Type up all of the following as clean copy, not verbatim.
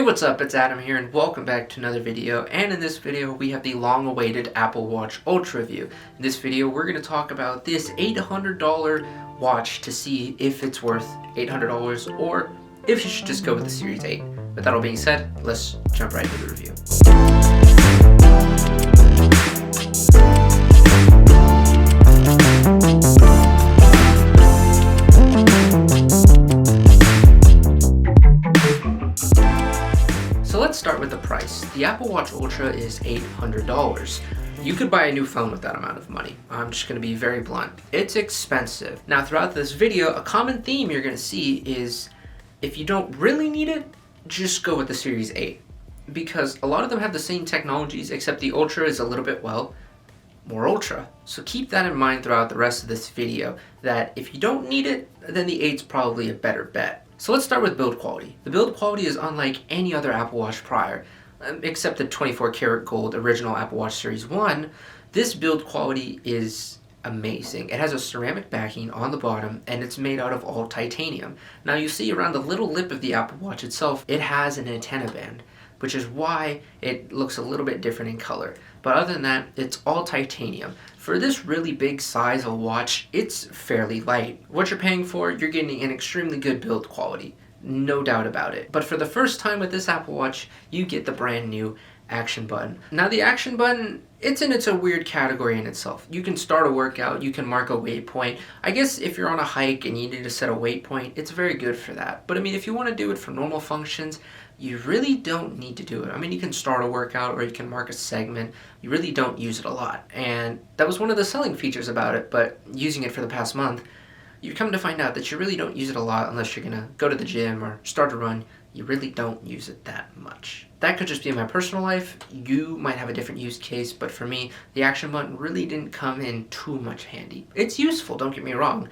what's up? It's Adam here and welcome back to another video. And in this video we have the long-awaited Apple Watch Ultra review. In this video we're going to talk about this $800 watch to see if it's worth $800 or if you should just go with the Series 8. With that all being said, let's jump right into the review. Let's start with the price. The Apple Watch Ultra is $800. You could buy a new phone with that amount of money. I'm just going to be very blunt. It's expensive. Now throughout this video, a common theme you're going to see is if you don't really need it, just go with the Series 8. Because a lot of them have the same technologies, except the Ultra is a little bit, well, more ultra. So keep that in mind throughout the rest of this video, that if you don't need it, then the 8's probably a better bet. So let's start with build quality. The build quality is unlike any other Apple Watch prior, except the 24 karat gold original Apple Watch Series 1. This build quality is amazing. It has a ceramic backing on the bottom and it's made out of all titanium. Now you see around the little lip of the Apple Watch itself, it has an antenna band, which is why it looks a little bit different in color. But other than that, it's all titanium. For this really big size of watch, it's fairly light. What you're paying for, you're getting an extremely good build quality, no doubt about it. But for the first time with this Apple Watch, you get the brand new action button. Now the action button, it's a weird category in itself. You can start a workout, you can mark a waypoint. I guess if you're on a hike and you need to set a waypoint, it's very good for that. But I mean, if you want to do it for normal functions, you really don't need to do it. I mean, you can start a workout or you can mark a segment. You really don't use it a lot. And that was one of the selling features about it, but using it for the past month, you come to find out that you really don't use it a lot unless you're gonna go to the gym or start a run. You really don't use it that much. That could just be in my personal life. You might have a different use case, but for me, the action button really didn't come in too much handy. It's useful, don't get me wrong,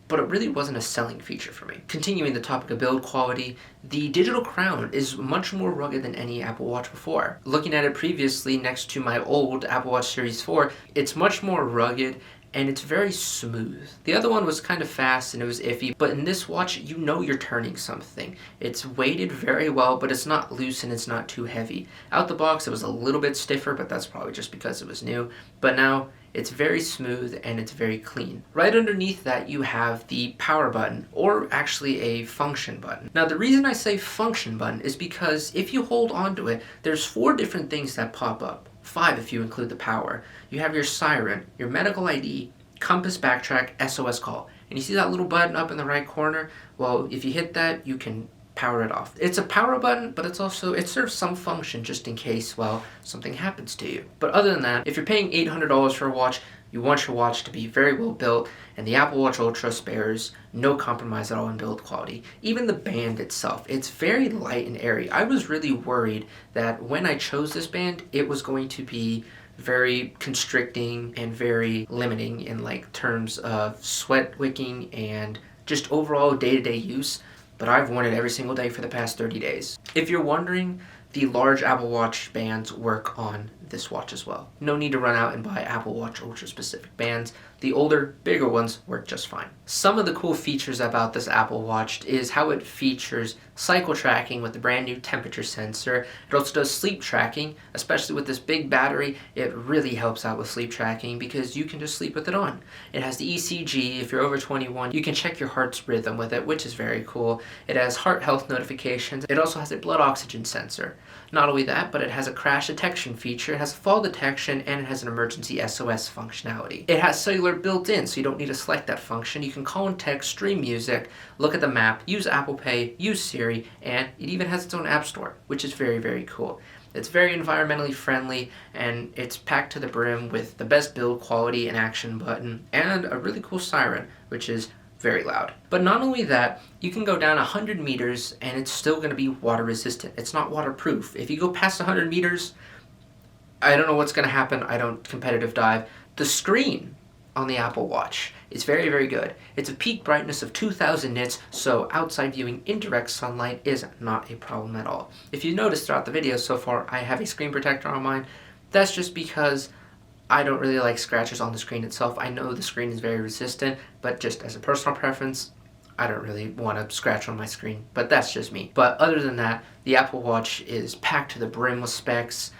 but it really wasn't a selling feature for me. Continuing the topic of build quality, the digital crown is much more rugged than any Apple Watch before. Looking at it previously next to my old Apple Watch Series 4, it's much more rugged and it's very smooth. The other one was kind of fast and it was iffy, but in this watch, you know you're turning something. It's weighted very well, but it's not loose and it's not too heavy. Out the box, it was a little bit stiffer, but that's probably just because it was new. But now, it's very smooth and it's very clean. Right underneath that you have the power button, or actually a function button. Now the reason I say function button is because if you hold onto it, there's 4 different things that pop up. 5 if you include the power. You have your siren, your medical ID, compass, backtrack, SOS call. And you see that little button up in the right corner? Well, if you hit that, you can power it off. It's a power button, but it serves some function just in case, well, something happens to you. But other than that, if you're paying $800 for a watch, you want your watch to be very well built, and the Apple Watch Ultra spares no compromise at all in build quality. Even the band itself, it's very light and airy. I was really worried that when I chose this band, it was going to be very constricting and very limiting in terms of sweat wicking and just overall day-to-day use. But I've worn it every single day for the past 30 days. If you're wondering, the large Apple Watch bands work on this watch as well. No need to run out and buy Apple Watch Ultra specific bands. The older, bigger ones work just fine. Some of the cool features about this Apple Watch is how it features cycle tracking with the brand new temperature sensor. It also does sleep tracking, especially with this big battery. It really helps out with sleep tracking because you can just sleep with it on. It has the ECG. If you're over 21, you can check your heart's rhythm with it, which is very cool. It has heart health notifications. It also has a blood oxygen sensor. Not only that, but it has a crash detection feature, it has fall detection, and it has an emergency SOS functionality. It has cellular built in, so you don't need to select that function. You can call and text, stream music, look at the map, use Apple Pay, use Siri, and it even has its own app store, which is very, very cool. It's very environmentally friendly, and it's packed to the brim with the best build quality and action button, and a really cool siren, which is very loud. But not only that, you can go down 100 meters and it's still going to be water resistant. It's not waterproof. If you go past 100 meters, I don't know what's going to happen. I don't competitive dive. The screen on the Apple Watch is very, very good. It's a peak brightness of 2000 nits, so outside viewing indirect sunlight is not a problem at all. If you notice throughout the video so far, I have a screen protector on mine. That's just because I don't really like scratches on the screen itself. I know the screen is very resistant, but just as a personal preference, I don't really want to scratch on my screen, but that's just me. But other than that, the Apple Watch is packed to the brim with specs.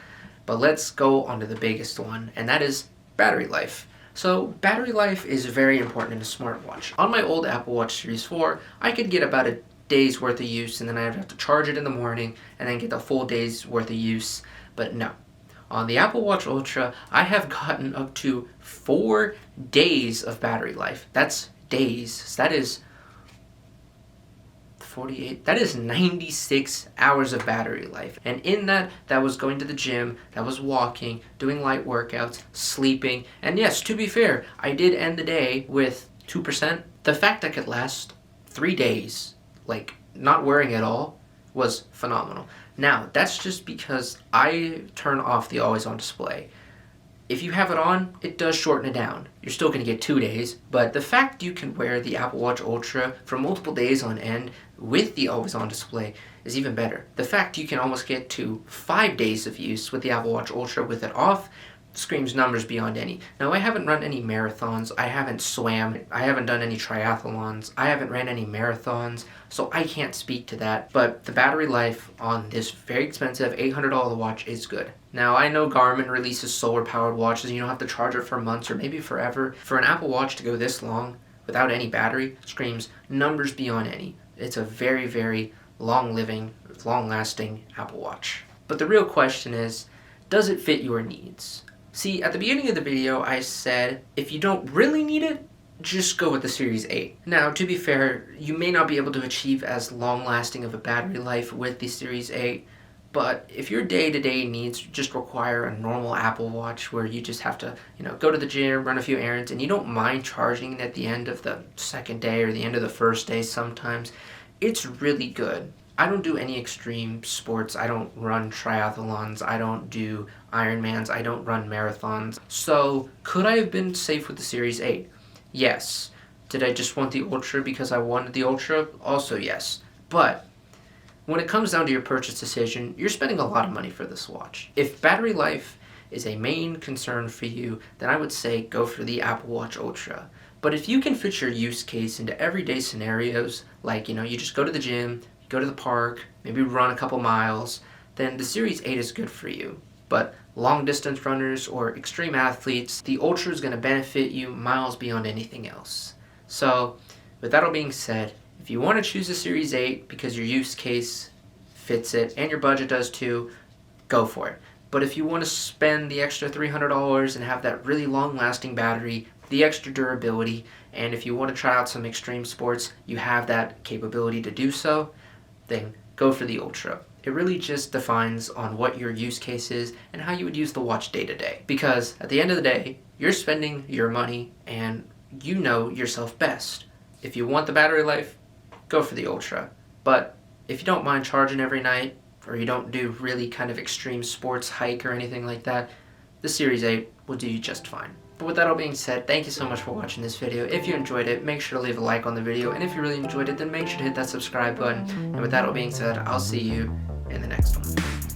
But let's go on to the biggest one, and that is battery life. So battery life is very important in a smartwatch. On my old Apple Watch Series 4, I could get about a day's worth of use, and then I'd have to charge it in the morning and then get the full day's worth of use. But no. On the Apple Watch Ultra, I have gotten up to 4 days of battery life. That's days. So that is 48, that is 96 hours of battery life. And in that was going to the gym, that was walking, doing light workouts, sleeping. And yes, to be fair, I did end the day with 2%. The fact I could last 3 days, like not wearing it all, was phenomenal. Now, that's just because I turn off the always on display. If you have it on, it does shorten it down. You're still going to get 2 days, but the fact you can wear the Apple Watch Ultra for multiple days on end with the always on display is even better. The fact you can almost get to 5 days of use with the Apple Watch Ultra with it off screams numbers beyond any. Now, I haven't run any marathons, I haven't swam, I haven't done any triathlons, I haven't ran any marathons, so I can't speak to that, but the battery life on this very expensive $800 watch is good. Now, I know Garmin releases solar-powered watches and you don't have to charge it for months or maybe forever. For an Apple Watch to go this long without any battery screams numbers beyond any. It's a very, very long-living, long-lasting Apple Watch. But the real question is, does it fit your needs? See, at the beginning of the video, I said, if you don't really need it, just go with the Series 8. Now, to be fair, you may not be able to achieve as long-lasting of a battery life with the Series 8, but if your day-to-day needs just require a normal Apple Watch where you just have to, go to the gym, run a few errands, and you don't mind charging it at the end of the second day or the end of the first day sometimes, it's really good. I don't do any extreme sports. I don't run triathlons. I don't do Ironmans. I don't run marathons. So, could I have been safe with the Series 8? Yes. Did I just want the Ultra because I wanted the Ultra? Also yes. But when it comes down to your purchase decision, you're spending a lot of money for this watch. If battery life is a main concern for you, then I would say go for the Apple Watch Ultra. But if you can fit your use case into everyday scenarios, like, you just go to the gym, go to the park, maybe run a couple miles, then the Series 8 is good for you. But long distance runners or extreme athletes, the Ultra is going to benefit you miles beyond anything else. So, with that all being said, if you want to choose the Series 8 because your use case fits it and your budget does too, go for it. But if you want to spend the extra $300 and have that really long-lasting battery, the extra durability, and if you want to try out some extreme sports, you have that capability to do so, then go for the Ultra. It really just defines on what your use case is and how you would use the watch day to day. Because at the end of the day, you're spending your money and you know yourself best. If you want the battery life, go for the Ultra. But if you don't mind charging every night, or you don't do really kind of extreme sports hike or anything like that, the Series 8 will do you just fine. But with that all being said, thank you so much for watching this video. If you enjoyed it, make sure to leave a like on the video, and if you really enjoyed it, then make sure to hit that subscribe button. And with that all being said, I'll see you in the next one.